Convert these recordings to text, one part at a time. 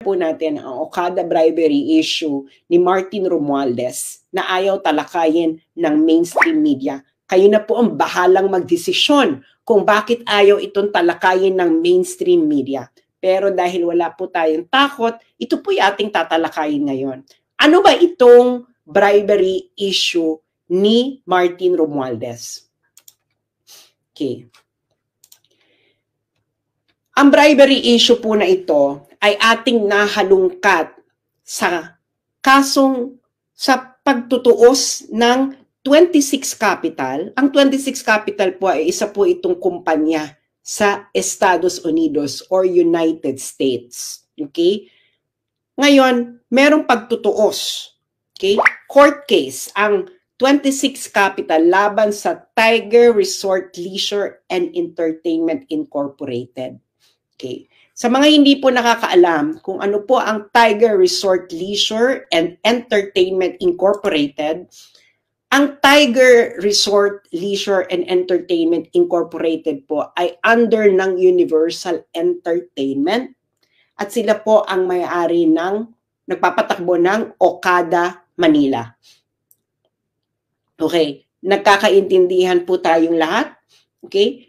po natin ang Okada bribery issue ni Martin Romualdez na ayaw talakayin ng mainstream media. Kayo na po ang bahalang magdesisyon kung bakit ayaw itong talakayin ng mainstream media. Pero dahil wala po tayong takot, ito po yung ating tatalakayin ngayon. Ano ba itong bribery issue ni Martin Romualdez? Okay. Ang bribery issue po na ito ay ating nahalungkat sa kasong sa pagtutuos ng 26 Capital. Ang 26 Capital po ay isa po itong kumpanya sa Estados Unidos or United States. Okay? Ngayon, merong pagtutuos. Okay? Court case ang 26 Capital laban sa Tiger Resort Leisure and Entertainment Incorporated. Okay. Sa mga hindi po nakakaalam kung ano po ang Tiger Resort Leisure and Entertainment Incorporated, ang Tiger Resort Leisure and Entertainment Incorporated po ay under ng Universal Entertainment at sila po ang may-ari ng nagpapatakbo ng Okada, Manila. Okay, nagkakaintindihan po tayong lahat. Okay?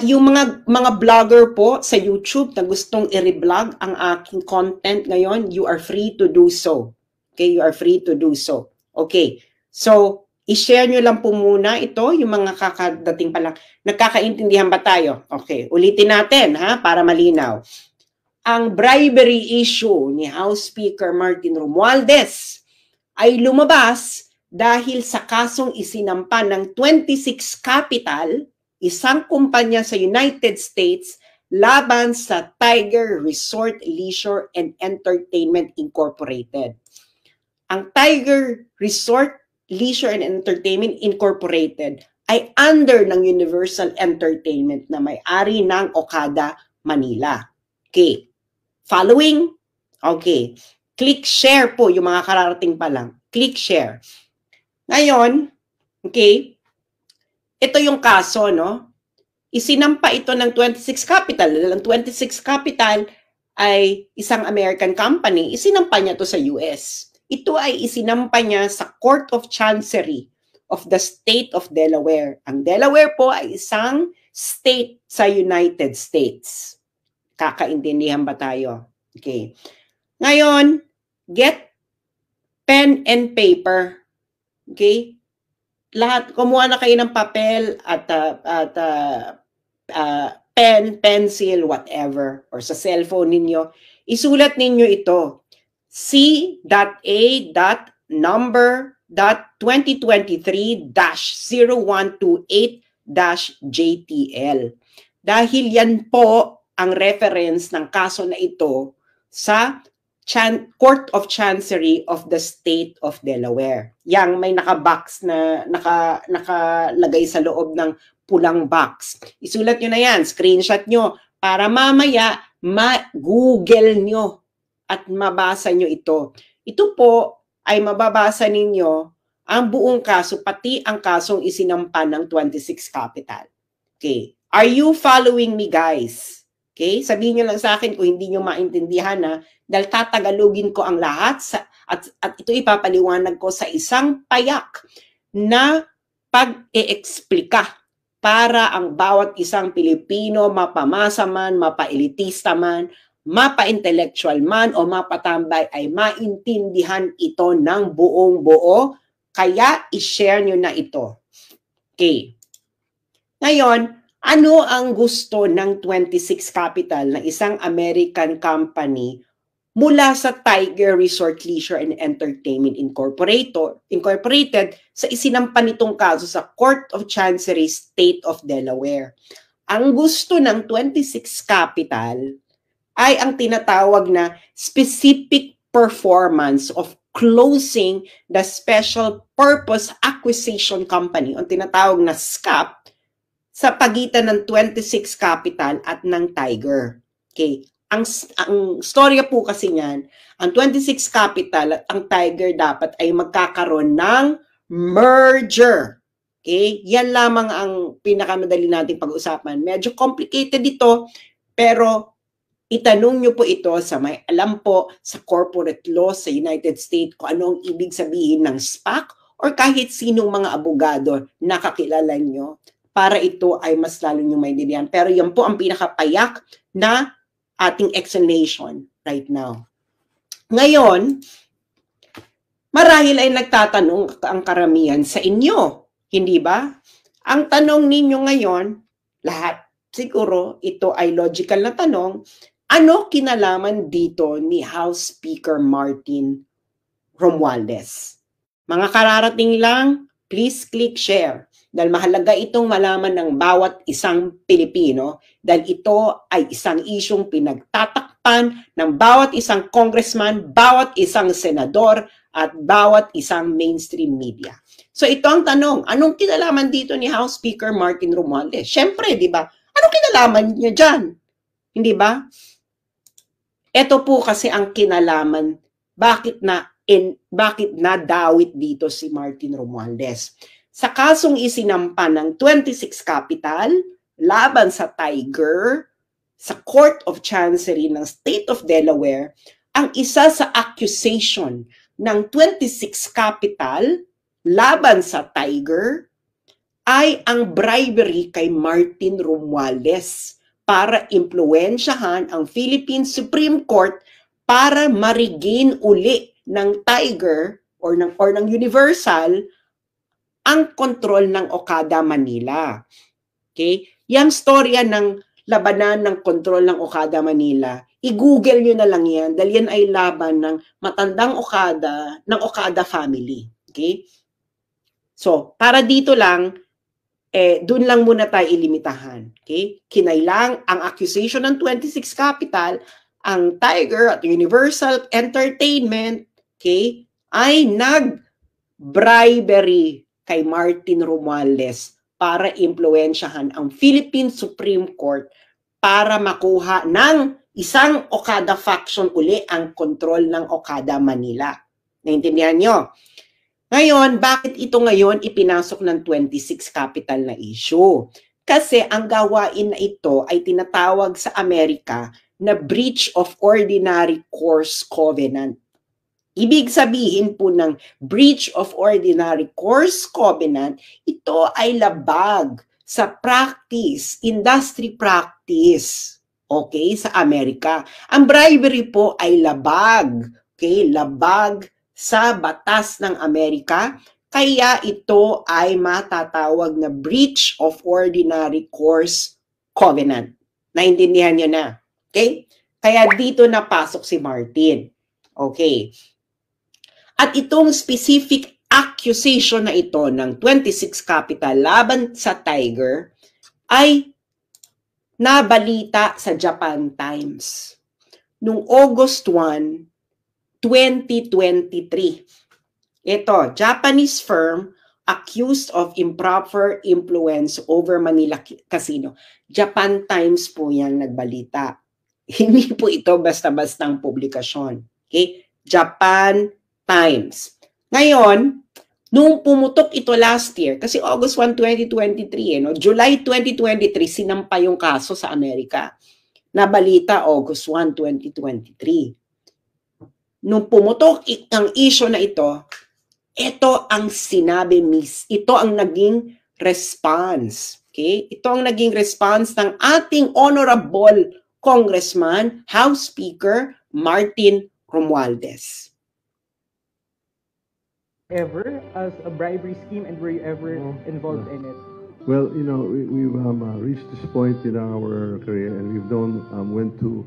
Yung mga vlogger po sa YouTube na gustong i-reblog ang aking content ngayon, you are free to do so. Okay, you are free to do so. Okay, so i-share nyo lang po muna ito, yung mga kakadating pa lang. Nagkakaintindihan ba tayo? Okay, ulitin natin ha, para malinaw. Ang bribery issue ni House Speaker Martin Romualdez ay lumabas dahil sa kasong isinampa ng 26 Capital, isang kumpanya sa United States laban sa Tiger Resort Leisure and Entertainment Incorporated. Ang Tiger Resort Leisure and Entertainment Incorporated ay under ng Universal Entertainment na may-ari ng Okada, Manila. Okay. Following? Okay. Click share po yung mga kararating pa lang. Click share. Ngayon, okay, ito yung kaso, no? Isinampa ito ng 26 Capital. Ang 26 Capital ay isang American company. Isinampa niya to sa US. Ito ay isinampa niya sa Court of Chancery of the State of Delaware. Ang Delaware po ay isang state sa United States. Kakaintindihan ba tayo? Okay. Ngayon, get pen and paper. Okay? Lahat, kumuha na kayo ng papel at pen, pencil, whatever, or sa cellphone ninyo. Isulat ninyo ito. C.A.2023-0128-JTL. Dahil yan po ang reference ng kaso na ito sa Court of Chancery of the State of Delaware. Yang may naka-box na nakalagay sa loob ng pulang box. Isulat nyo na yan, screenshot nyo, para mamaya ma-google nyo at mabasa nyo ito. Ito po ay mababasa ninyo ang buong kaso, pati ang kasong isinampa ng 26 Capital. Okay. Are you following me, guys? Okay? Sabihin nyo lang sa akin kung hindi nyo maintindihan na dahil tatagalogin ko ang lahat at ito ipapaliwanag ko sa isang payak na pag-e-eksplika para ang bawat isang Pilipino, mapamasa man, mapa-elitista man, mapa-intellectual man o mapatambay ay maintindihan ito ng buong-buo. Kaya i-share nyo na ito. Okay. Ngayon, ano ang gusto ng 26 Capital na isang American company mula sa Tiger Resort Leisure and Entertainment Incorporated sa isinampa nitong kaso sa Court of Chancery State of Delaware? Ang gusto ng 26 Capital ay ang tinatawag na specific performance of closing the Special Purpose Acquisition Company, o tinatawag na SCAP, sa pagitan ng 26 Capital at ng Tiger. Okay. Ang storya po kasi niyan, ang 26 Capital at ang Tiger dapat ay magkakaroon ng merger. Okay? Yan lamang ang pinakamadali nating pag-usapan. Medyo complicated ito, pero Itanong nyo po ito sa may alam po sa corporate law sa United States kung anong ibig sabihin ng SPAC or kahit sinong mga abogado na kakilala nyo para ito ay mas lalo nyo maintindihan. Pero yan po ang pinakapayak na ating explanation right now. Ngayon, marahil ay nagtatanong ang karamihan sa inyo, hindi ba? Ang tanong ninyo ngayon, lahat siguro ito ay logical na tanong, ano kinalaman dito ni House Speaker Martin Romualdez? Mga kararating lang, please click share. Dahil mahalaga itong malaman ng bawat isang Pilipino dahil ito ay isang isyong pinagtatakpan ng bawat isang congressman, bawat isang senador, at bawat isang mainstream media. So ito ang tanong, anong kinalaman dito ni House Speaker Martin Romualdez? Siyempre, di ba? Anong kinalaman niya dyan? Hindi ba? Ito po kasi ang kinalaman, bakit nadawit dito si Martin Romualdez. Sa kasong isinampa ng 26 Capital laban sa Tiger sa Court of Chancery ng State of Delaware, ang isa sa accusation ng 26 Capital laban sa Tiger ay ang bribery kay Martin Romualdez para impluwensyahan ang Philippine Supreme Court para ma-regain uli ng Tiger or ng Universal ang kontrol ng Okada Manila. Okay? Yang storya ng labanan ng kontrol ng Okada Manila, i-google nyo na lang yan dahil yan ay laban ng matandang Okada, ng Okada family. Okay? So, para dito lang, doon lang muna tayo ilimitahan. Okay? Kinailang ang accusation ng 26 Capital, ang Tiger at Universal Entertainment, okay, ay nag-bribery kay Martin Romualdez para impluwensyahan ang Philippine Supreme Court para makuha ng isang Okada faction uli ang kontrol ng Okada Manila. Naintindihan nyo? Ngayon, bakit ito ngayon ipinasok ng 26 Capital na issue? Kasi ang gawain na ito ay tinatawag sa Amerika na breach of ordinary course covenant. Ibig sabihin po ng breach of ordinary course covenant, ito ay labag sa practice, industry practice, okay, sa Amerika. Ang bribery po ay labag, okay, labag sa batas ng Amerika, kaya ito ay matatawag na breach of ordinary course covenant. Naintindihan nyo na, okay? Kaya dito napasok si Martin. Okay. At itong specific accusation na ito ng 26 Capital laban sa Tiger ay nabalita sa Japan Times noong August 1, 2023. Ito, Japanese firm accused of improper influence over Manila Casino. Japan Times po yan nagbalita. Hindi po ito basta-bastang publikasyon. Okay? Japan Times. Ngayon, nung pumutok ito last year, kasi August 1, 2023, July 2023, sinampa yung kaso sa Amerika. Nabalita August 1, 2023. Nung pumutok ang issue na ito ang sinabi ito ang naging response. Okay? Ito ang naging response ng ating honorable Congressman, House Speaker Martin Romualdez. Ever as a bribery scheme, and were you ever involved in it? Well, we've reached this point in our career, and we've went to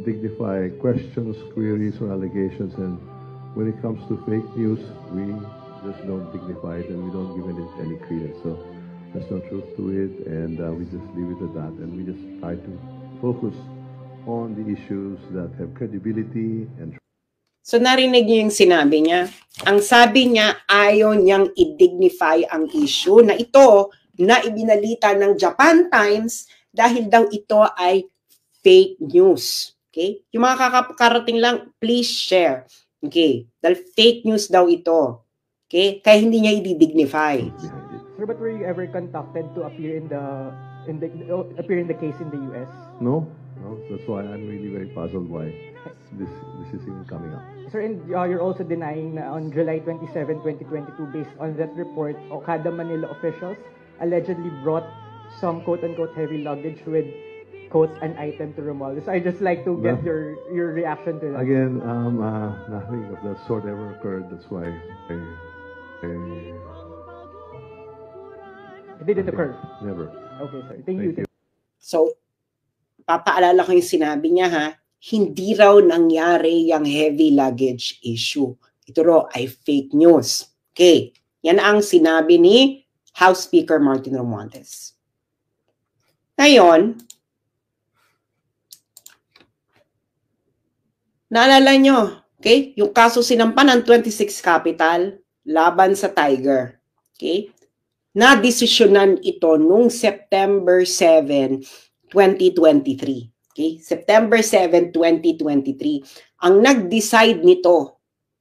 dignify questions, queries, or allegations. And when it comes to fake news, we just don't dignify it, and we don't give it any credence. So there's no truth to it, and we just leave it at that. And we just try to focus on the issues that have credibility and. So narinig niyo yung sinabi niya. Ang sabi niya, ayaw niyang i-dignify ang issue na ito na ibinalita ng Japan Times dahil daw ito ay fake news. Okay? Yung mga kakarating lang, please share. Okay? Dahil fake news daw ito. Okay? Kaya hindi niya i-dignify. Sir, but were you ever contacted to appear in the case in the US? No. No? That's why I'm really very puzzled why this is even coming up. Sir, and you're also denying na on July 27, 2022, based on that report, Okada Manila officials allegedly brought some quote-unquote heavy luggage with, quote, an item to Romualdez. So I just like to get your reaction to that. Again, nothing of that sort ever occurred. That's why It didn't occur. Never. Okay, sir. Thank you. So, papaalala ko yung sinabi niya ha, hindi raw nangyari yung heavy luggage issue. Ito raw ay fake news. Okay, yan ang sinabi ni House Speaker Martin Romualdez. Ngayon, naalala nyo, okay, yung kaso sinampa ng 26 Capital laban sa Tiger. Okay, na-desisyonan ito nung September 7, 2023. Okay? September 7, 2023. Ang nag-decide nito,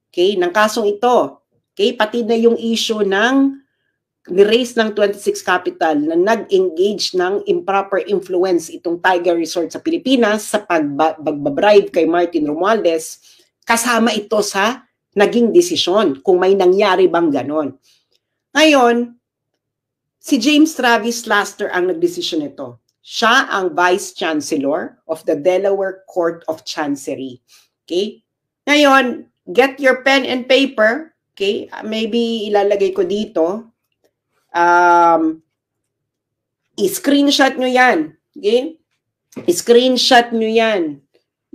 okay, ng kasong ito, okay, pati na yung issue ng ni-raise ng 26 Capital na nag-engage ng improper influence itong Tiger Resort sa Pilipinas sa pagbabribe kay Martin Romualdez, kasama ito sa naging desisyon kung may nangyari bang ganon. Ngayon, si James Travis Laster ang nagdesisyon nito. Siya ang Vice Chancellor of the Delaware Court of Chancery. Okay? Ngayon, get your pen and paper. Okay? Maybe ilalagay ko dito. I-screenshot nyo yan. Okay? I-screenshot nyo yan.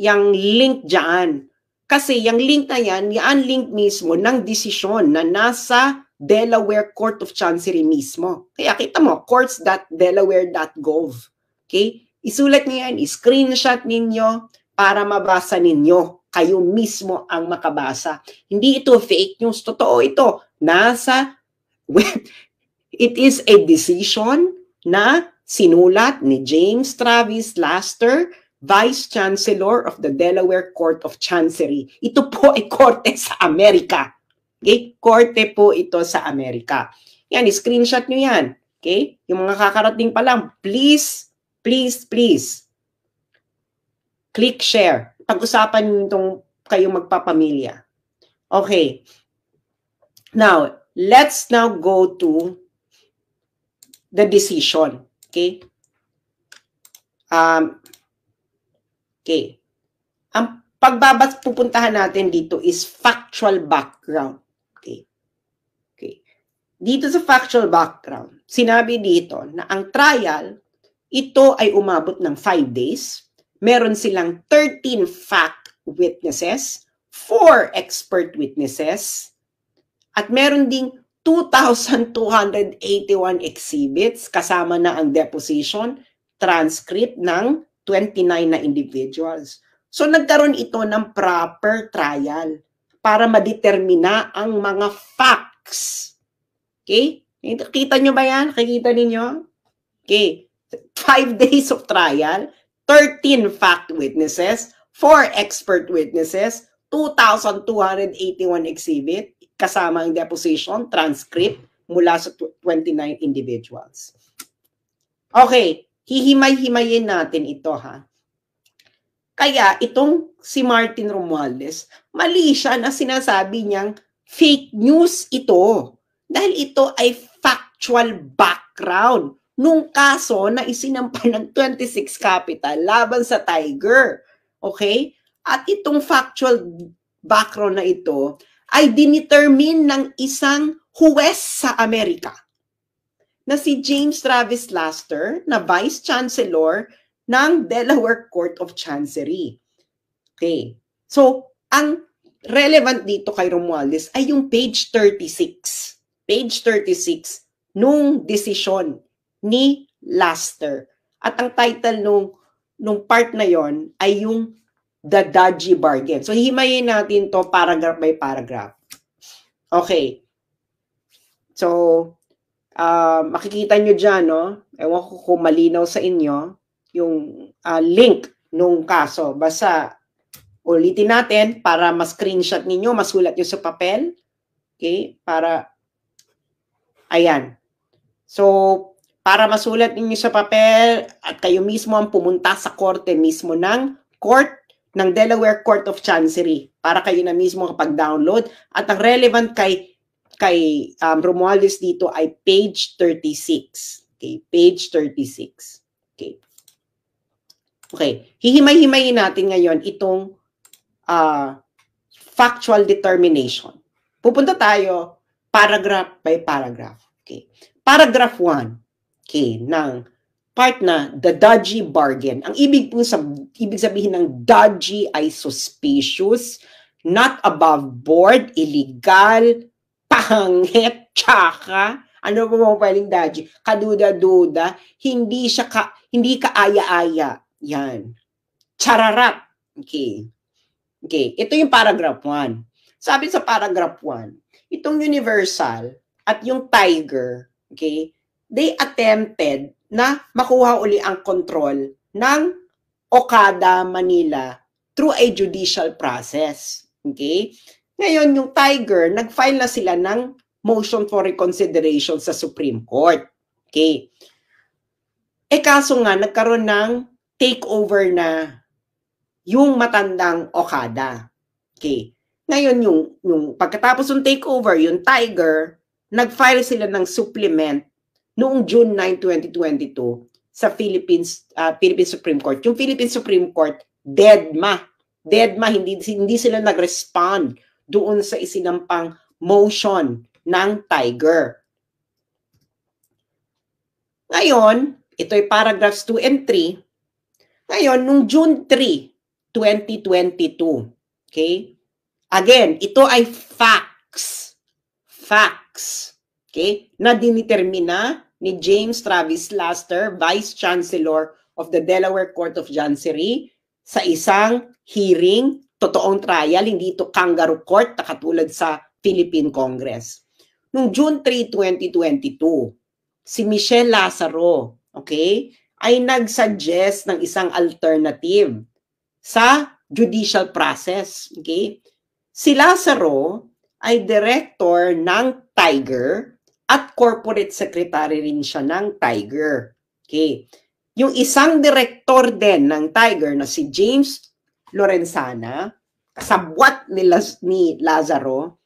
Yang link dyan. Kasi yung link na yan, yan link mismo ng desisyon na nasa Delaware Court of Chancery mismo. Kaya kita mo, courts.delaware.gov. Okay? Isulat niyo yan, i-screenshot ninyo para mabasa ninyo. Kayo mismo ang makabasa. Hindi ito fake news. Totoo ito. It is a decision na sinulat ni James Travis Laster, Vice Chancellor of the Delaware Court of Chancery. Ito po ay korte sa Amerika. Okay? Korte po ito sa Amerika. Yan, i-screenshot nyo yan. Okay? Yung mga kakarating pa lang, please, please, please, click share. Pag-usapan nyo itong kayong magpapamilya. Okay. Now, let's now go to the decision. Okay? Okay. Ang pupuntahan natin dito is factual background. Okay. Okay. Dito sa factual background, sinabi dito na ang trial, ito ay umabot ng 5 days. Meron silang 13 fact witnesses, 4 expert witnesses, at meron ding 2,281 exhibits, kasama na ang deposition, transcript ng 29 na individuals. So nagkaroon ito ng proper trial para madetermina ang mga facts. Okay? Kita nyo ba yan? Nakikita ninyo? Okay. 5 days of trial, 13 fact witnesses, 4 expert witnesses, 2,281 exhibit, kasama ang deposition, transcript, mula sa 29 individuals. Okay, hihimay-himayin natin ito ha. Kaya itong si Martin Romualdez, mali siya na sinasabi niyang fake news ito. Dahil ito ay factual background nung kaso na isinampa ng 26 Capital laban sa Tiger. Okay? At itong factual background na ito ay dinetermine ng isang huwes sa Amerika na si James Travis Laster na Vice Chancellor ng Delaware Court of Chancery. Okay. So, ang relevant dito kay Romualdez ay yung page 36. Page 36 nung desisyon ni Laster. At ang title nung part na yon ay yung The Dodgy Bargain. So, himayin natin to paragraph by paragraph. Okay. So, makikita nyo dyan, no? Ewan ko kung malinaw sa inyo yung link nung kaso. Basta, ulitin natin para ma-screenshot ninyo, masulat nyo sa papel. Okay? Para, ayan. So, para masulat ninyo sa papel at kayo mismo ang pumunta sa korte mismo ng Delaware Court of Chancery para kayo na mismo kapag-download. At ang relevant kay Romualdez dito ay page 36. Okay, page 36. Okay. Okay, hihimay-himayin natin ngayon itong factual determination. Pupunta tayo paragraph by paragraph. Okay. Paragraph 1. Okay, ng part na the dodgy bargain. Ang ibig sabihin ng dodgy ay suspicious, not above board, illegal, pangit, tsaka, ano ba mga pwedeng dodgy? Kaduda-duda, hindi kaaya-aya. Yan. Chararat. Okay. Okay, ito yung paragraph 1. Sabi sa paragraph 1, itong Universal at yung Tiger, okay, they attempted na makuha uli ang control ng Okada, Manila through a judicial process. Okay? Ngayon, yung Tiger, nag-file na sila ng motion for reconsideration sa Supreme Court. Okay? Kaso nga, nagkaroon ng takeover na yung matandang Okada. Okay. Ngayon, yung pagkatapos ng takeover, yung Tiger, nag-file sila ng supplement noong June 9, 2022 sa Philippine Supreme Court. Yung Philippine Supreme Court, deadma, hindi sila nag-respond doon sa isinampang motion ng Tiger. Ngayon, ito ay paragraphs 2 and 3. Ngayon, nung June 3, 2022, okay? Again, ito ay facts. Facts. Okay? Na dinitermina ni James Travis Laster, Vice Chancellor of the Delaware Court of Chancery, sa isang hearing, totoong trial, hindi ito kangaroo court na katulad sa Philippine Congress. Nung June 3, 2022, si Michelle Lazaro, okay, ay nag-suggest ng isang alternative sa judicial process. Okay? Si Lazaro ay director ng Tiger at corporate secretary rin siya ng Tiger. Okay? Yung isang director din ng Tiger na si James Lorenzana, kasabwat ni Lazaro,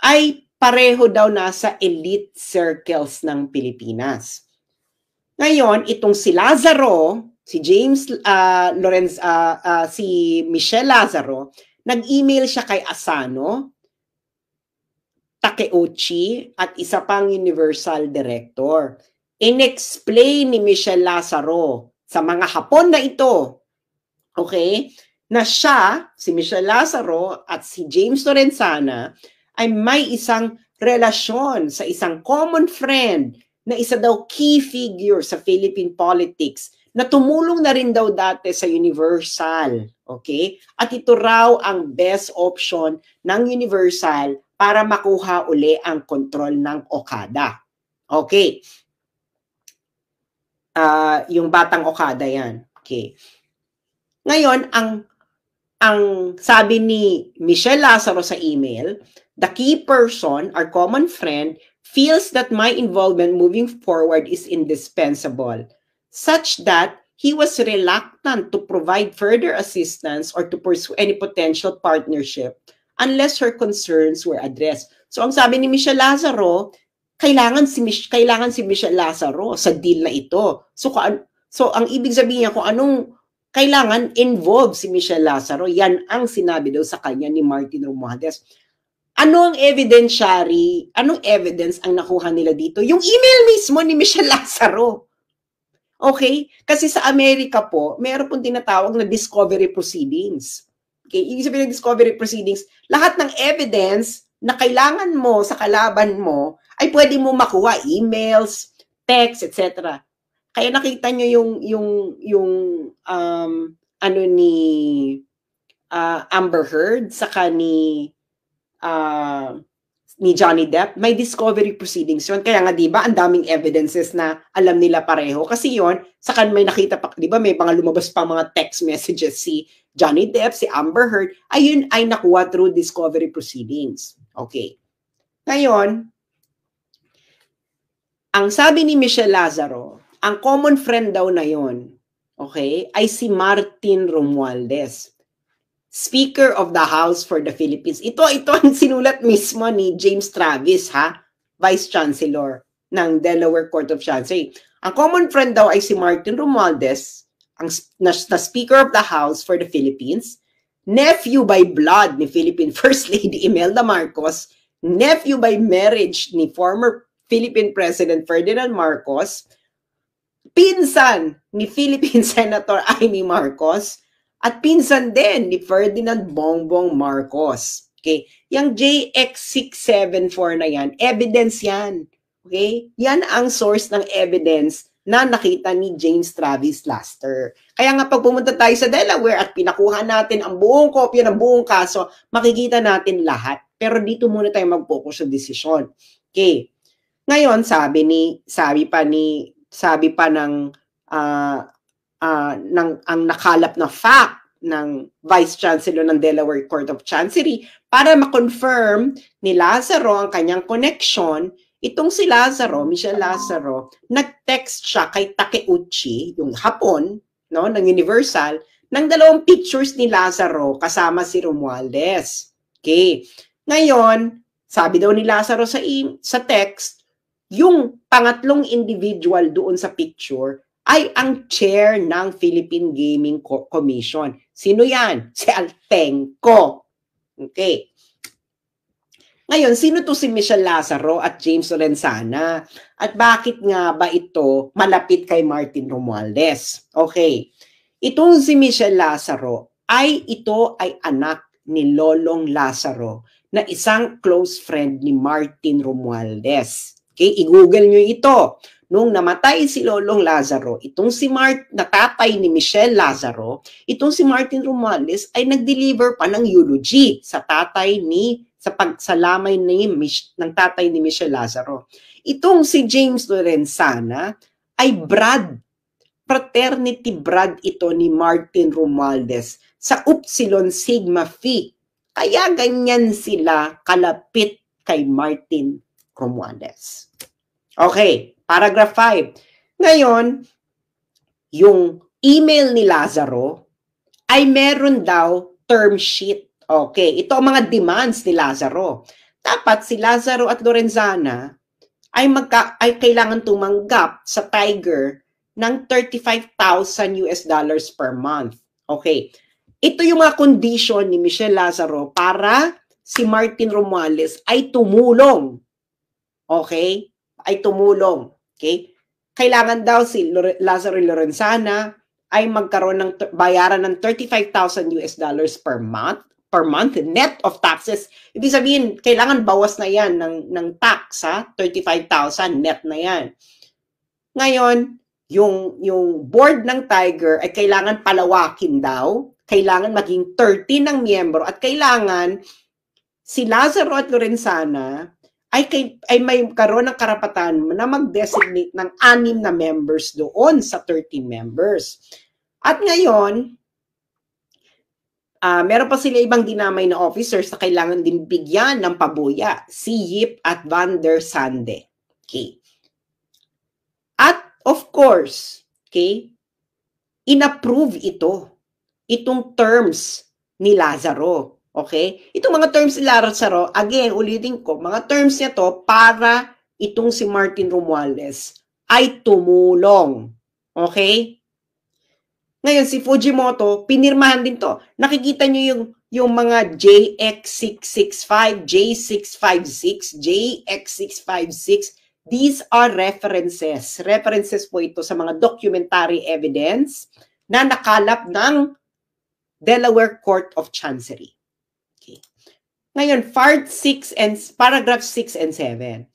ay pareho daw nasa elite circles ng Pilipinas. Ngayon, itong si Lazaro, si si Michelle Lazaro, nag-email siya kay Asano, Takeuchi, at isa pang Universal Director. In-explain ni Michelle Lazaro sa mga Hapon na ito, okay, na siya, si Michelle Lazaro at si James Lorenzana, ay may isang relasyon sa isang common friend na isa daw key figure sa Philippine politics na tumulong na rin daw dati sa Universal. Okay? At ito raw ang best option ng Universal para makuha uli ang kontrol ng Okada. Okay. Yung batang Okada yan. Okay. Ngayon, ang sabi ni Michelle Lazaro sa email, the key person, our common friend, feels that my involvement moving forward is indispensable, such that he was reluctant to provide further assistance or to pursue any potential partnership unless her concerns were addressed. So ang sabi ni Michelle Lazaro, kailangan si Michelle Lazaro sa deal na ito. So ang ibig sabihin niya kung anong kailangan involve si Michelle Lazaro, yan ang sinabi daw sa kanya ni Martin Romualdez. Anong evidence ang nakuha nila dito? Yung email mismo ni Michelle Lazaro. Okay? Kasi sa Amerika po, meron pong tinatawag na discovery proceedings. Okay? Ibig sabihin ng discovery proceedings, lahat ng evidence na kailangan mo sa kalaban mo ay pwede mo makuha, emails, text, etc. Kaya nakita nyo yung ano ni Amber Heard saka ni Johnny Depp, may discovery proceedings yun. Kaya nga, di ba, ang daming evidences na alam nila pareho. Kasi yun, saka may nakita pa, di ba, may mga lumabas pa mga text messages si Johnny Depp, si Amber Heard, ayun ay nakuha through discovery proceedings. Okay. Ngayon, ang sabi ni Michelle Lazaro, ang common friend daw na yon, okay, ay si Martin Romualdez, Speaker of the House for the Philippines. Ito ang sinulat mismo ni James Travis, ha? Vice Chancellor ng Delaware Court of Chancery. Ang common friend daw ay si Martin Romualdez, na Speaker of the House for the Philippines, nephew by blood ni Philippine First Lady Imelda Marcos, nephew by marriage ni former Philippine President Ferdinand Marcos, pinsan ni Philippine Senator Amy Marcos, at pinsan din ni Ferdinand Bongbong Marcos. Okay? Yang JX674 na yan, evidence yan. Okay? Yan ang source ng evidence na nakita ni James Travis Laster. Kaya nga pag pumunta tayo sa Delaware at pinakuha natin ang buong kopya ng buong kaso, makikita natin lahat. Pero dito muna tayo mag-focus sa desisyon. Okay. Ngayon, sabi pa ng ang nakalap na fact ng Vice Chancellor ng Delaware Court of Chancery para ma-confirm ni Lazaro ang kanyang connection. Itong si Lazaro, Michelle Lazaro, nag-text siya kay Takeuchi, yung Hapon, no, ng Universal, ng 2 pictures ni Lazaro kasama si Romualdez. Okay. Ngayon, sabi daw ni Lazaro sa text, yung pangatlong individual doon sa picture ay ang chair ng Philippine Gaming Commission. Sino yan? Si Altenco. Okay. Ngayon, sino to si Michelle Lazaro at James Lorenzana? At bakit nga ba ito malapit kay Martin Romualdez? Okay. Itong si Michelle Lazaro ay anak ni Lolong Lazaro na isang close friend ni Martin Romualdez. Okay, i-google nyo ito. Nung namatay si Lolong Lazaro, itong si na tatay ni Michelle Lazaro, itong si Martin Romualdez ay nag-deliver pa ng eulogy sa tatay sa pagsalamay ng tatay ni Michelle Lazaro. Itong si James Lorenzana ay fraternity brad ito ni Martin Romualdez sa Upsilon Sigma Phi. Kaya ganyan sila kalapit kay Martin Romualdez. Okay, paragraph 5. Ngayon, yung email ni Lazaro ay meron daw term sheet. Okay, ito ang mga demands ni Lazaro. Dapat si Lazaro at Lorenzana ay kailangan tumanggap sa Tiger ng $35,000 per month. Okay, ito yung mga condition ni Michelle Lazaro para si Martin Romualdez ay tumulong. Okay? Ay tumulong. Okay? Kailangan daw si Lazaro Lorenzana ay magkaroon ng bayaran ng $35,000 per month net of taxes. Ibig sabihin, kailangan bawas na yan ng tax, ha? 35,000 net na yan. Ngayon, yung board ng Tiger ay kailangan palawakin daw, kailangan maging 30 ng miyembro at kailangan si Lazaro at Lorenzana ay may karoon ng karapatan na mag-designate ng 6 na members doon sa 13 members. At ngayon, meron pa sila ibang dinamay na officers na kailangan din bigyan ng pabuya, si Yip at Van der Sande. Okay. At of course, okay, inapprove itong terms ni Lazaro. Okay? Itong mga terms ni Lazaro, again, ulitin ko, mga terms niya to para itong si Martin Romualdez ay tumulong. Okay? Ngayon, si Fujimoto, pinirmahan din to. Nakikita nyo yung mga JX665, J656, JX656. These are references. References po ito sa mga documentary evidence na nakalap ng Delaware Court of Chancery. Okay. Ngayon, paragraph 6 and 7.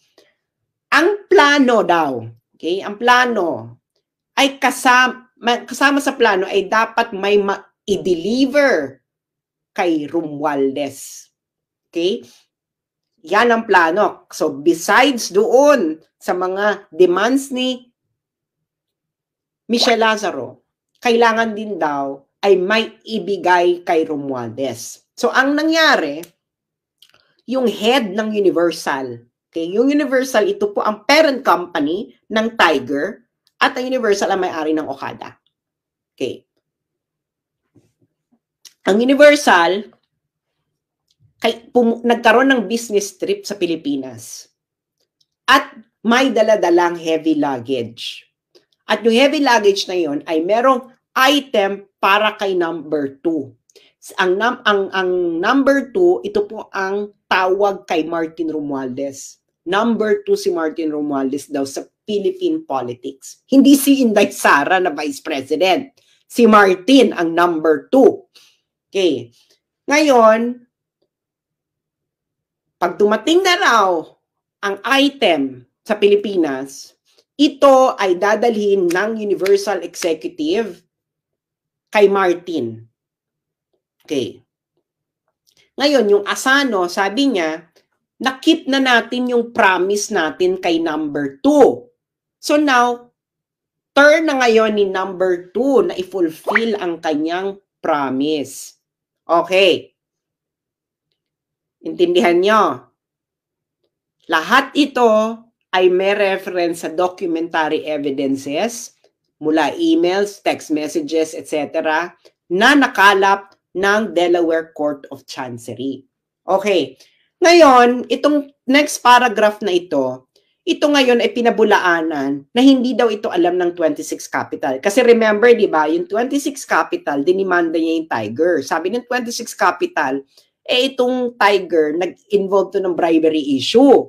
Ang plano daw, okay, ang plano ay kasama sa plano ay dapat may i-deliver kay Romualdez. Okay? Yan ang plano. So, besides doon sa mga demands ni Michelle Lazaro, kailangan din daw ay may ibigay kay Romualdez. So, ang nangyari, yung head ng Universal, Okay, yung Universal, ito po ang parent company ng Tiger at ang Universal ang may-ari ng Okada. Okay. Ang Universal, nagkaroon ng business trip sa Pilipinas at may dala-dalang heavy luggage. At yung heavy luggage na yon ay merong item para kay number 2. Ang number 2, ito po ang tawag kay Martin Romualdez. Number 2 si Martin Romualdez daw sa Philippine politics. Hindi si Inday Sara na Vice President. Si Martin ang number 2. Okay. Ngayon, pag dumating na raw ang item sa Pilipinas, ito ay dadalhin ng Universal Executive kay Martin. Okay. Ngayon, yung Asano, sabi niya, na-keep na natin yung promise natin kay number 2. So now, turn na ngayon ni number 2 na i-fulfill ang kanyang promise. Okay. Intindihan nyo? Lahat ito ay may reference sa documentary evidences mula emails, text messages, etc. na nakalap ng Delaware Court of Chancery. Okay. Ngayon, itong next paragraph na ito ngayon ay pinabulaanan na hindi daw ito alam ng 26 Capital. Kasi remember, di ba, yung 26 Capital, dinimanda niya yung Tiger. Sabi ng 26 Capital, itong Tiger, nag-involve to ng bribery issue.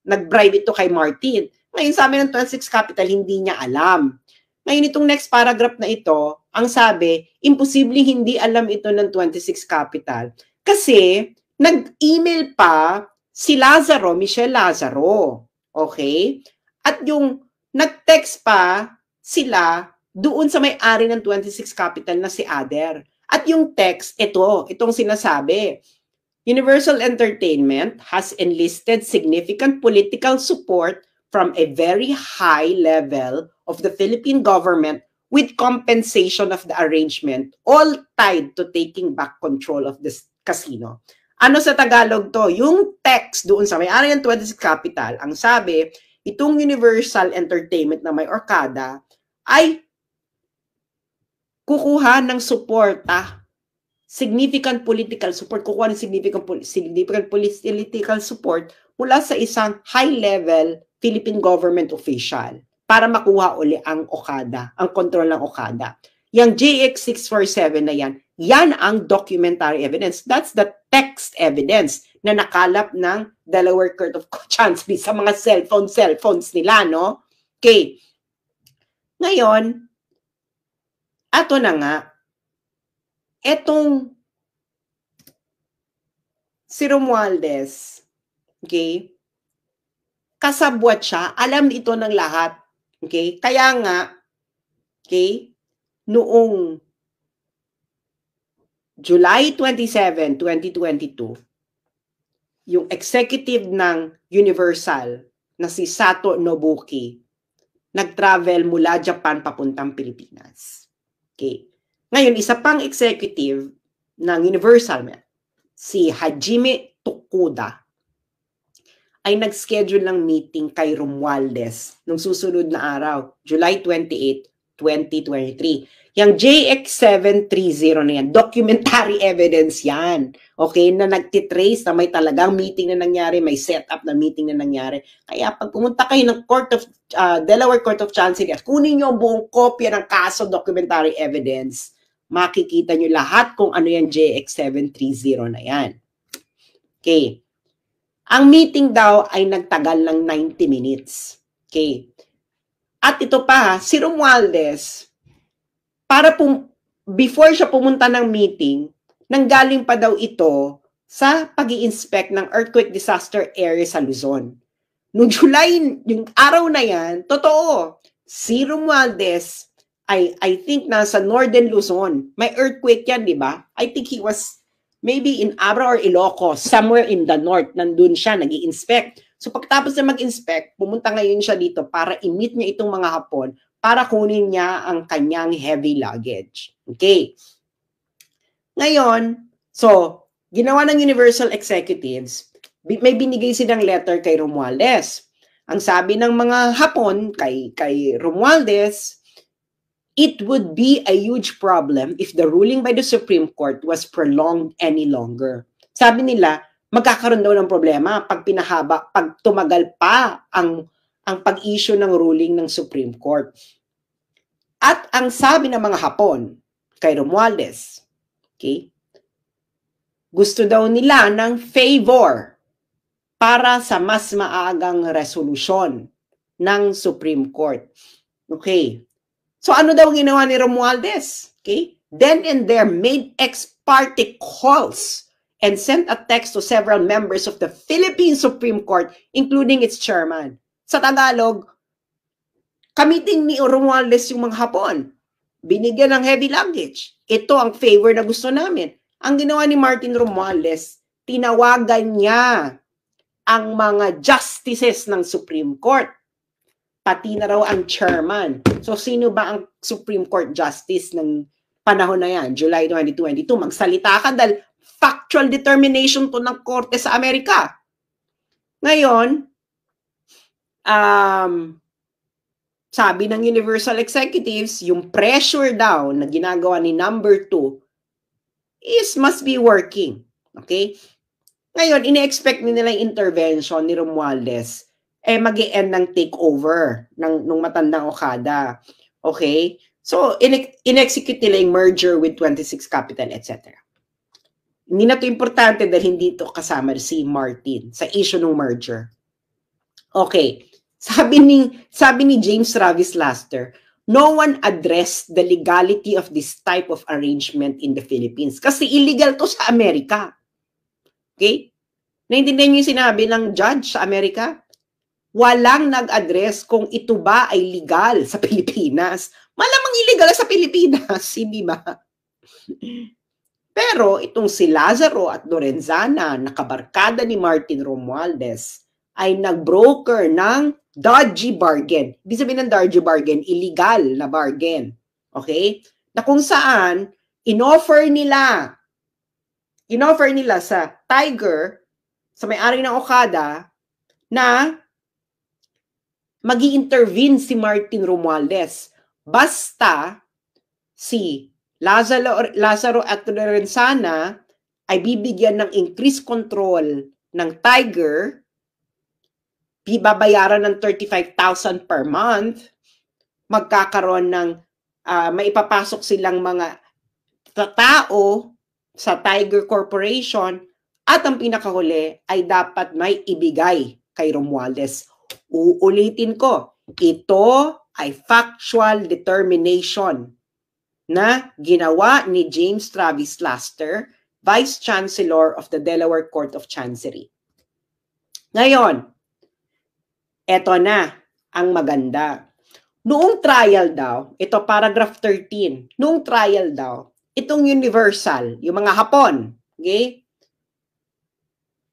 Nag-bribe ito kay Martin. Ngayon, sabi ng 26 Capital, hindi niya alam. Ngayon, itong next paragraph na ito, ang sabi, imposibleng hindi alam ito ng 26 Capital. Kasi, nag-email pa si Lazaro, Michelle Lazaro. Okay? At yung nag-text pa sila doon sa may-ari ng 26 Capital na si Ader. At yung text, itong sinasabi, Universal Entertainment has enlisted significant political support from a very high level of the Philippine government with compensation of the arrangement, all tied to taking back control of this casino. Ano sa Tagalog to? Yung text doon sa may-ari ng 26 Capital, ang sabi, itong Universal Entertainment na may Okada ay kukuha ng suporta, significant political support, kukuha ng significant political support mula sa isang high-level Philippine government official para makuha uli ang Okada, ang kontrol ng Okada. Yung JX647 na yan ang documentary evidence. That's the text evidence na nakalap ng Delaware Court of Chancery sa mga cellphones nila, no? Okay. Ngayon, ato na nga, etong si Romualdez, okay, kasabwat siya, alam ito ng lahat, okay? Kaya nga, okay, noong July 27, 2022, yung executive ng Universal na si Sato Nobuki, nag-travel mula Japan papuntang Pilipinas. Okay. Ngayon, isa pang executive ng Universal, si Hajime Tokuda, ay nag-schedule ng meeting kay Romualdez nung susunod na araw, July 28, 2023. Yung JX730 na yan, documentary evidence yan. Okay, na nagtitrace na may talagang meeting na nangyari, may setup na meeting na nangyari. Kaya pag pumunta kayo ng Delaware Court of Chancery at kunin nyo ang buong kopya ng kaso documentary evidence, makikita nyo lahat kung ano yung JX730 na yan. Okay. Ang meeting daw ay nagtagal ng 90 minutes. Okay. At ito pa, si Romualdez, before siya pumunta ng meeting, nanggaling pa daw ito sa pag-i-inspect ng earthquake disaster area sa Luzon. Noong July, yung araw na yan, totoo, si Romualdez ay, I think, nasa Northern Luzon. May earthquake yan, di ba? I think he was maybe in Abra or Ilocos, somewhere in the north, nandun siya, nag-i-inspect. So pagtapos na mag-inspect, pumunta ngayon siya dito para i-meet niya itong mga Hapon para kunin niya ang kanyang heavy luggage. Okay. Ngayon, so, ginawa ng Universal Executives, may binigay silang letter kay Romualdez. Ang sabi ng mga Hapon kay Romualdez, it would be a huge problem if the ruling by the Supreme Court was prolonged any longer. Sabi nila, magkakaroon daw ng problema pag pinahaba, pag tumagal pa ang pag-issue ng ruling ng Supreme Court. At ang sabi ng mga Hapon kay Romualdez, okay, gusto daw nila ng favor para sa mas maagang resolusyon ng Supreme Court. Okay. So ano daw ginawa ni Romualdez? Okay? Then and there made ex parte calls and sent a text to several members of the Philippine Supreme Court, including its chairman. Sa Tagalog, kamiting ni Romualdez yung mga Hapon. Binigyan ng heavy luggage. Ito ang favor na gusto namin. Ang ginawa ni Martin Romualdez, tinawagan niya ang mga justices ng Supreme Court. Pati na raw ang chairman. So, sino ba ang Supreme Court Justice ng panahon na yan? July 2022. Magsalita ka dahil factual determination to ng korte sa Amerika. Ngayon, sabi ng Universal Executives, yung pressure daw na ginagawa ni number 2 must be working. Okay? Ngayon, ine-expect nila yung intervention ni Romualdez mag-i-end ng takeover nung matandang Okada. Okay? So, in-execute nila yung merger with 26 Capital, etc. Hindi na ito importante dahil hindi ito kasama si Martin sa issue ng merger. Okay. Sabi ni James Travis Laster, no one addressed the legality of this type of arrangement in the Philippines. Kasi illegal to sa Amerika. Okay? Naintindihan niyo yung sinabi ng judge sa Amerika? Walang nag-address kung ito ba ay legal sa Pilipinas. Malamang illegal sa Pilipinas, hindi ba? Pero itong si Lazaro at Lorenzana, nakabarkada ni Martin Romualdez, ay nag-broker ng dodgy bargain. Ibig sabihin ng dodgy bargain, illegal na bargain. Okay? Na kung saan, in-offer nila sa Tiger, sa may-ari ng Okada, na magi-intervene si Martin Romualdez. Basta si Lazaro at Lorenzana ay bibigyan ng increased control ng Tiger, babayaran ng 35,000 per month, magkakaroon ng maipapasok silang mga tao sa Tiger Corporation at ang pinakahuli ay dapat may ibigay kay Romualdez. Uulitin ko, ito ay factual determination na ginawa ni James Travis Laster, Vice Chancellor of the Delaware Court of Chancery. Ngayon, eto na ang maganda. Noong trial daw, ito paragraph 13, noong trial daw, itong Universal, yung mga Hapon, okay?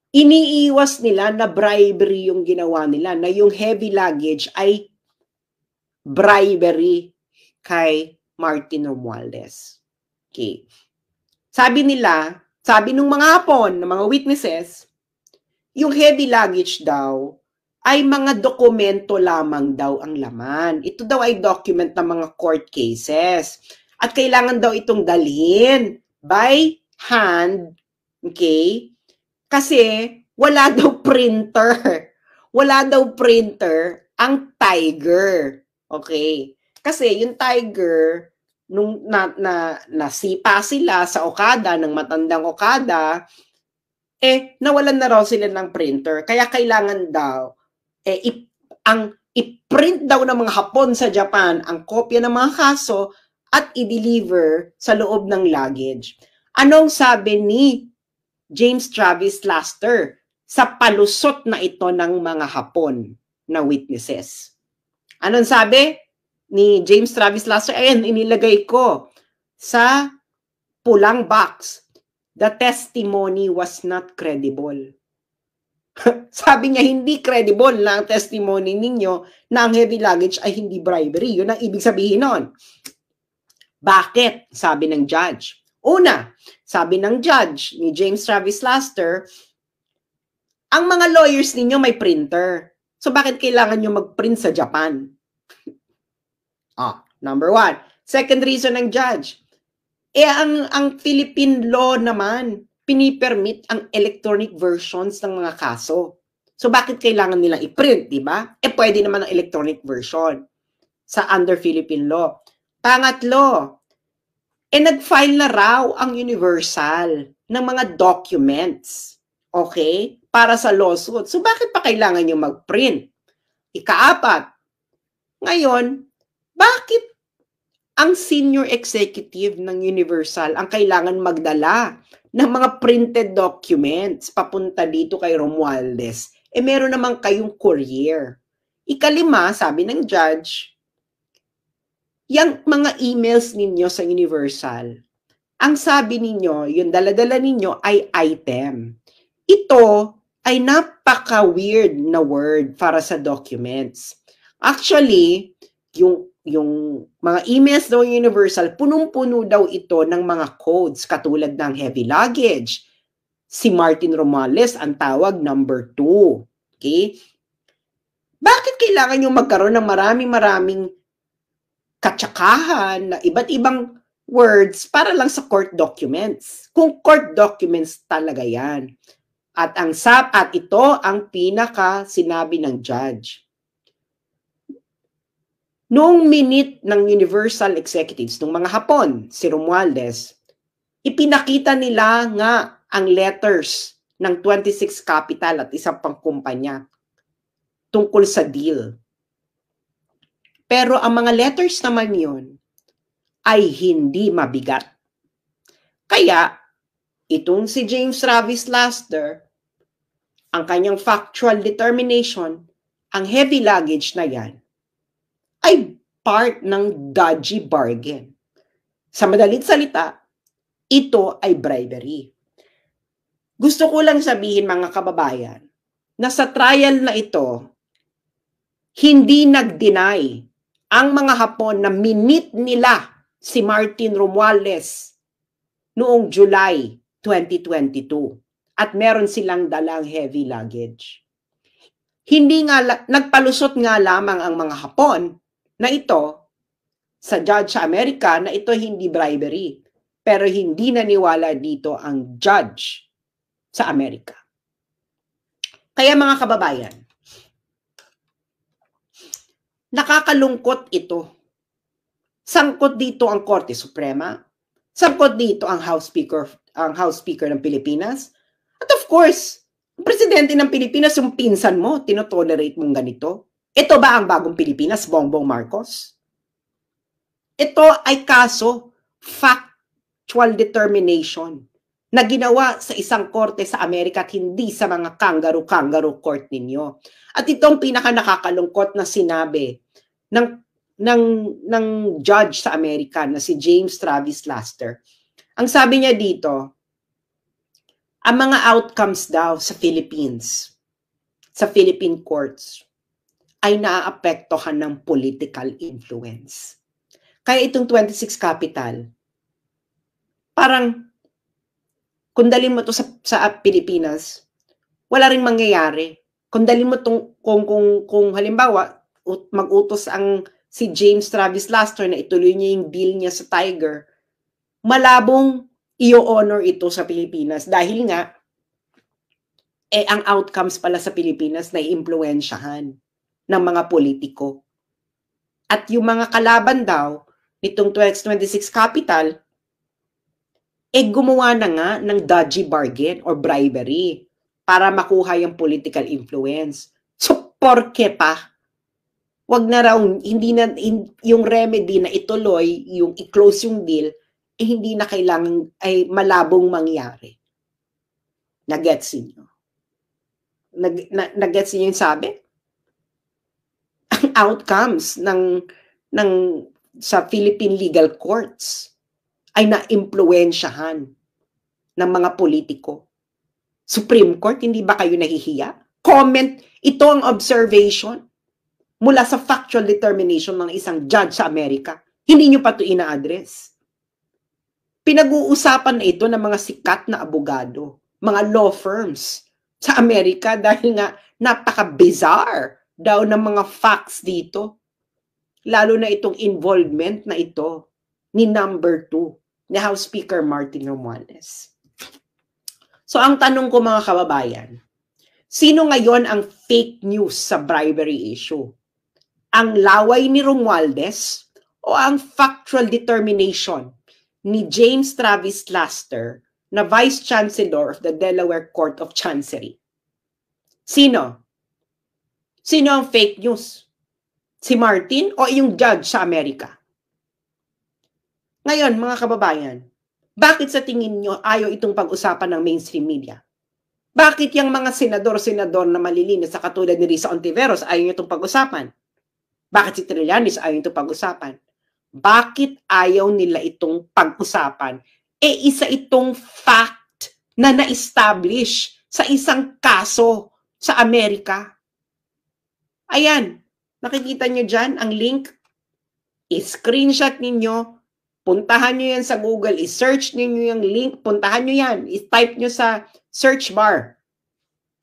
Iniiwas nila na bribery yung ginawa nila, na yung heavy luggage ay bribery kay Martin Romualdez. Okay. Sabi nila, sabi ng mga Hapon, ng mga witnesses, yung heavy luggage daw ay mga dokumento lamang daw ang laman. Ito daw ay document ng mga court cases. At kailangan daw itong dalhin by hand, okay? Kasi wala daw printer. Wala daw printer ang Tiger. Okay? Kasi yung Tiger, nung nasipa sila sa Okada, ng matandang Okada, nawalan na raw sila ng printer. Kaya kailangan daw, i-print daw ng mga Hapon sa Japan ang kopya ng mga kaso at i-deliver sa loob ng luggage. Anong sabi ni James Travis Laster sa palusot na ito ng mga Hapon na witnesses? Anong sabi ni James Travis Laster? Ayan, inilagay ko sa pulang box. The testimony was not credible. Sabi niya, hindi credible na ang testimony ninyo na ang heavy luggage ay hindi bribery. Yun ang ibig sabihin nun. Bakit? Sabi ng judge. Una, sabi ng judge ni James Travis Laster, Ang mga lawyers ninyo may printer. So bakit kailangan nyo mag-print sa Japan? Number one. Second reason ng judge. Ang Philippine law naman, pinipermit ang electronic versions ng mga kaso. So bakit kailangan nilang i-print, di ba? Pwede naman ang electronic version sa under Philippine law. Pangatlo, nag-file na raw ang Universal ng mga documents. Okay? Para sa lawsuit. So bakit pa kailangan nyo mag-print? Ikaapat, ngayon, bakit ang senior executive ng Universal ang kailangan magdala ng mga printed documents papunta dito kay Romualdez? Meron naman kayong courier. Ikalima, sabi ng judge, yung mga emails ninyo sa Universal, ang sabi ninyo, yung dala-dala ninyo ay item. Ito ay napaka-weird na word para sa documents. Actually, yung mga emails daw Universal, punong-puno daw ito ng mga codes katulad ng heavy luggage. Si Martin Romualdez ang tawag number 2. Okay? Bakit kailangan yung magkaroon ng maraming katsakahan na iba't ibang words para lang sa court documents? Kung court documents talaga yan. At ito ang pinaka sinabi ng judge. Noong minute ng Universal Executives, nung mga Hapon, si Romualdez, ipinakita nila nga ang letters ng 26 Capital at isang pang kumpanya tungkol sa deal. Pero ang mga letters naman yun ay hindi mabigat. Kaya, itong si James Travis Laster, ang kanyang factual determination, ang heavy luggage na yan, ay part ng dodgy bargain. Sa madaling salita, ito ay bribery. Gusto ko lang sabihin mga kababayan, na sa trial na ito, hindi nag-deny ang mga Hapon na minit nila si Martin Romualdez noong July 2022 at meron silang dalang heavy luggage. Hindi nga, nagpalusot nga lamang ang mga Hapon na ito sa judge sa Amerika na ito hindi bribery. Pero hindi naniwala dito ang judge sa Amerika. Kaya mga kababayan, nakakalungkot ito. Sangkot dito ang Korte Suprema, sangkot dito ang House Speaker ng Pilipinas, at of course, ang presidente ng Pilipinas, yung pinsan mo, tinotolerate mong ganito. Ito ba ang bagong Pilipinas, Bongbong Marcos? Ito ay kaso, factual determination, na ginawa sa isang korte sa Amerika at hindi sa mga kangaroo court ninyo. At itong pinaka nakakalungkot na sinabi ng judge sa Amerika na si James Travis Laster. Ang sabi niya dito, ang mga outcomes daw sa Philippines, sa Philippine courts, ay naaapektuhan ng political influence. Kaya itong 26 Capital, parang kung dalhin mo to sa Pilipinas, wala ring mangyayari. Kung dalhin mo kung halimbawa mag-utos si James Travis Laster na ituloy niya yung deal niya sa Tiger, malabong i-honor ito sa Pilipinas dahil nga ang outcomes pala sa Pilipinas na i-impluwensyahan ng mga politiko. At yung mga kalaban daw nitong 26 Capital gumawa na nga ng dodgy bargain or bribery para makuha yung political influence. So, porke pa? Wag na raw, yung remedy na ituloy, yung i-close yung deal, hindi na kailangan ay malabong mangyari. Nag-gets niyo? Nag-gets niyo yung sabi? Ang outcomes sa Philippine legal courts ay na-impluwensyahan ng mga politiko. Supreme Court, hindi ba kayo nahihiya? Comment, ito ang observation mula sa factual determination ng isang judge sa Amerika. Hindi nyo pa ito ina-address. Pinag-uusapan na ito ng mga sikat na abogado, mga law firms sa Amerika dahil nga napaka-bizarre daw ng mga facts dito. Lalo na itong involvement na ito ni number 2, ni House Speaker Martin Romualdez. So ang tanong ko mga kababayan, sino ngayon ang fake news sa bribery issue? Ang laway ni Romualdez o ang factual determination ni James Travis Laster na Vice Chancellor of the Delaware Court of Chancery? Sino? Sino ang fake news? Si Martin o yung judge sa Amerika? Ngayon, mga kababayan, bakit sa tingin nyo ayaw itong pag-usapan ng mainstream media? Bakit yung mga senador-senador na malilinis sa katulad ni Risa Ontiveros ayaw nyo itong pag-usapan? Bakit si Trillanes ayaw itong pag-usapan? Bakit ayaw nila itong pag-usapan? Isa itong fact na na-establish sa isang kaso sa Amerika. Ayan, nakikita nyo dyan ang link. I-screenshot ninyo, puntahan nyo yan sa Google, i-search ninyo yung link, puntahan nyo yan, i-type nyo sa search bar.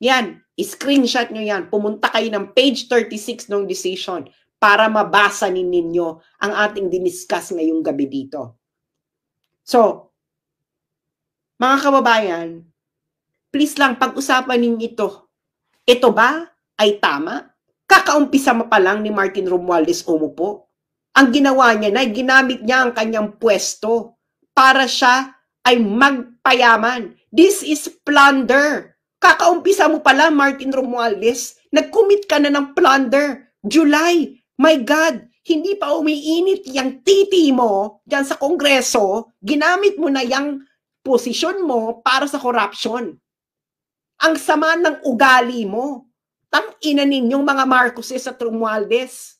Yan, i-screenshot nyo yan, pumunta kayo ng page 36 ng decision para mabasa ninyo ang ating diniscuss ngayong gabi dito. So, mga kababayan, please lang pag-usapan ninyo ito. Ito ba ay tama? Kakaumpisa mo pa lang ni Martin Romualdez umupo. Ang ginawa niya na ginamit niya ang kanyang pwesto para siya ay magpayaman. This is plunder. Kakaumpisa mo pa lang, Martin Romualdez. Nag-commit ka na ng plunder. July. My God, hindi pa umiinit yung titi mo dyan sa Kongreso. Ginamit mo na yung posisyon mo para sa corruption. Ang sama ng ugali mo. Tang-ina ninyong mga Marcoses at Romualdez.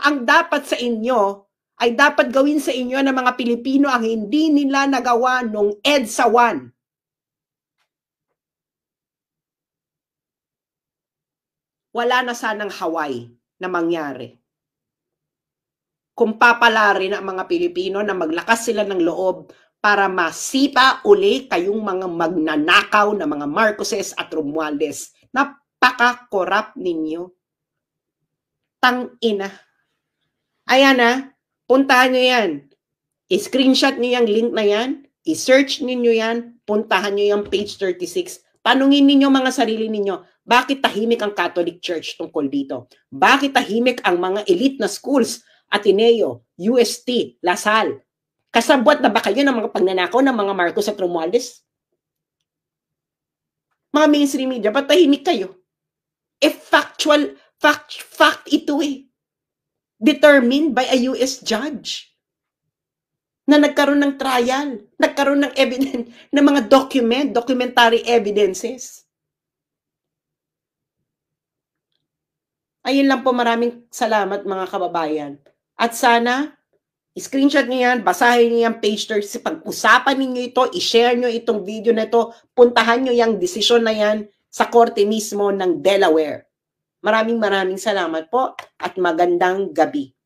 Ang dapat sa inyo ay dapat gawin sa inyo ng mga Pilipino ang hindi nila nagawa nung EDSA 1. Wala na sanang Hawaii na mangyari. Kung papalarin ang mga Pilipino na maglakas sila ng loob para masipa uli kayong mga magnanakaw na mga Marcoses at Romualdez. Napaka-corrupt ninyo. Tang-ina. Ayan na, puntahan nyo yan. I-screenshot nyo yung link na yan, i-search ninyo yan, puntahan nyo yung page 36. Tanungin ninyo mga sarili ninyo, bakit tahimik ang Catholic Church tungkol dito? Bakit tahimik ang mga elite na schools, Ateneo, UST, Lasal? Kasabwat na ba kayo ng mga pagnanakaw ng mga Marcos at Romualdez? Mga mainstream media, ba't tahimik kayo? Fact ito eh. Determined by a US judge na nagkaroon ng trial, nagkaroon ng evidence, ng mga documentary evidences. Ayun lang po, maraming salamat mga kababayan. At sana, screenshot niyo yan, basahin niyo yan, page 30, pag-usapan niyo ito, i-share niyo itong video na ito, puntahan niyo yung desisyon na yan sa korte mismo ng Delaware. Maraming salamat po at magandang gabi.